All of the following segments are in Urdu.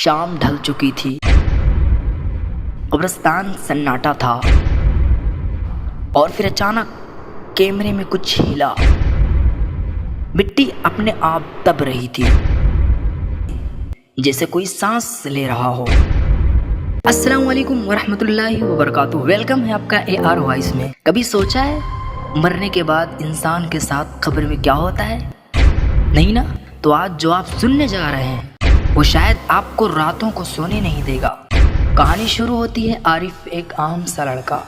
شام ڈھل چکی تھی، قبرستان سناٹا تھا، اور پھر اچانک کیمرے میں کچھ ہلا۔ مٹی اپنے آپ دب رہی تھی، جیسے کوئی سانس لے رہا ہو۔ السلام علیکم ورحمۃ اللہ وبرکاتہ، ویلکم ہے آپ کا AR وائس میں۔ کبھی سوچا ہے مرنے کے بعد انسان کے ساتھ قبر میں کیا ہوتا ہے؟ نہیں نا؟ تو آج جو آپ سننے جا رہے ہیں وہ شاید آپ کو راتوں کو سونے نہیں دے گا۔ کہانی شروع ہوتی ہے عارف، ایک عام سا لڑکا،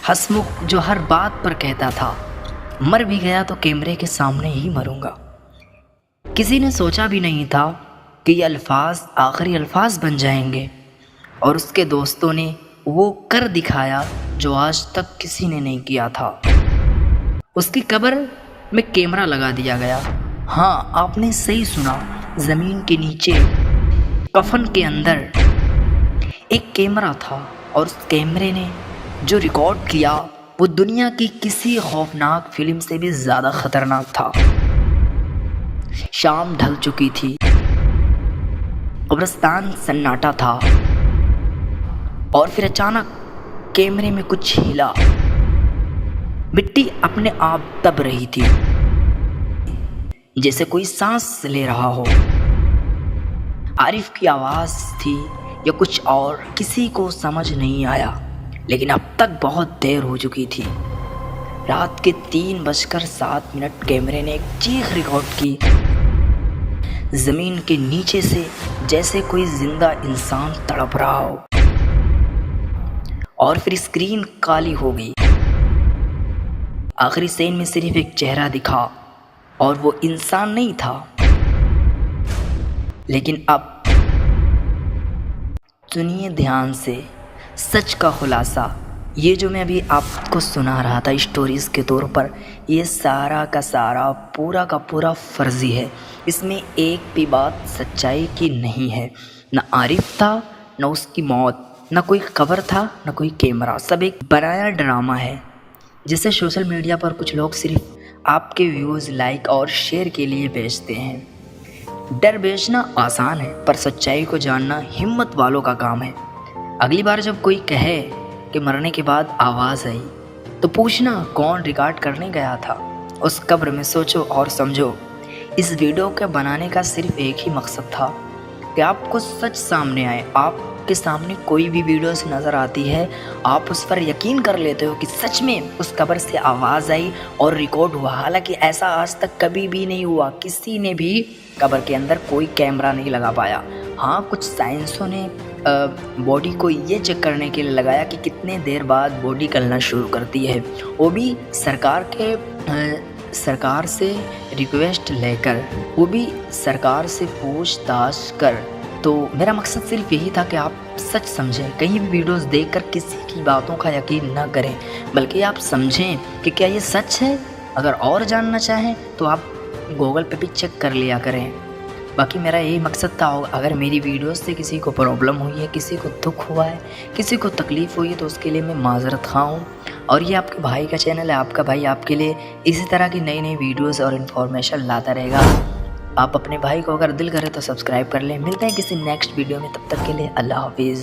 ہسمکھ، جو ہر بات پر کہتا تھا مر بھی گیا تو کیمرے کے سامنے ہی مروں گا۔ کسی نے سوچا بھی نہیں تھا کہ یہ الفاظ آخری الفاظ بن جائیں گے، اور اس کے دوستوں نے وہ کر دکھایا جو آج تک کسی نے نہیں کیا تھا۔ اس کی قبر میں کیمرہ لگا دیا گیا۔ ہاں، آپ نے صحیح سنا، زمین کے نیچے کفن کے اندر ایک کیمرہ تھا، اور اس کیمرے نے جو ریکارڈ کیا وہ دنیا کی کسی خوفناک فلم سے بھی زیادہ خطرناک تھا۔ شام ڈھل چکی تھی، قبرستان سناٹا تھا، اور پھر اچانک کیمرے میں کچھ ہلا۔ مٹی اپنے آپ دب رہی تھی، جیسے کوئی سانس لے رہا ہو۔ عارف کی آواز تھی یا کچھ اور، کسی کو سمجھ نہیں آیا، لیکن اب تک بہت دیر ہو چکی تھی۔ رات کے 3:07 کیمرے نے ایک چیخ ریکارڈ کی، زمین کے نیچے سے، جیسے کوئی زندہ انسان تڑپ رہا ہو۔ اور پھر اسکرین کالی ہو گئی۔ آخری سین میں صرف ایک چہرہ دکھا، اور وہ انسان نہیں تھا۔ لیکن اب سنیے دھیان سے سچ کا خلاصہ۔ یہ جو میں ابھی آپ کو سنا رہا تھا اسٹوریز کے طور پر، یہ سارا کا سارا، پورا کا پورا فرضی ہے۔ اس میں ایک بھی بات سچائی کی نہیں ہے۔ نہ عارف تھا، نہ اس کی موت، نہ کوئی قبر تھا، نہ کوئی کیمرہ، سب ایک بنایا ڈرامہ ہے، جسے سوشل میڈیا پر کچھ لوگ صرف آپ کے ویوز، لائک اور شیئر کے لیے بیچتے ہیں۔ ڈر بیچنا آسان ہے، پر سچائی کو جاننا ہمت والوں کا کام ہے۔ اگلی بار جب کوئی کہے کہ مرنے کے بعد آواز آئی، تو پوچھنا کون ریکارڈ کرنے گیا تھا۔ اس قبر میں سوچو اور سمجھو۔ اس ویڈیو کے بنانے کا صرف ایک ہی مقصد تھا کہ آپ کو سچ سامنے آئے۔ آپ کے سامنے کوئی بھی ویڈیوز نظر آتی ہے، آپ اس پر یقین کر لیتے ہو کہ سچ میں اس قبر سے آواز آئی اور ریکارڈ ہوا، حالانکہ ایسا آج تک کبھی بھی نہیں ہوا۔ کسی نے بھی قبر کے اندر کوئی کیمرہ نہیں لگا پایا۔ ہاں، کچھ سائنسوں نے باڈی کو یہ چیک کرنے کے لیے لگایا کہ کتنے دیر بعد باڈی گلنا شروع کرتی ہے، وہ بھی سرکار سے ریکویسٹ لے کر، وہ بھی سرکار سے پوچھ تاچھ کر۔ تو میرا مقصد صرف یہی تھا کہ آپ سچ سمجھیں، کہیں بھی ویڈیوز دیکھ کر کسی کی باتوں کا یقین نہ کریں، بلکہ آپ سمجھیں کہ کیا یہ سچ ہے۔ اگر اور جاننا چاہیں تو آپ گوگل پہ بھی چیک کر لیا کریں۔ باقی میرا یہی مقصد تھا۔ اگر میری ویڈیوز سے کسی کو پرابلم ہوئی ہے، کسی کو دکھ ہوا ہے، کسی کو تکلیف ہوئی ہے، تو اس کے لیے میں معذرت خواہ ہوں۔ اور یہ آپ کے بھائی کا چینل ہے، آپ کا بھائی آپ کے لیے اسی طرح کی نئی نئی ویڈیوز اور انفارمیشن لاتا رہے گا۔ آپ اپنے بھائی کو اگر دل کرے تو سبسکرائب کر لیں۔ ملتے ہیں کسی نیکسٹ ویڈیو میں، تب تک کے لیے اللہ حافظ۔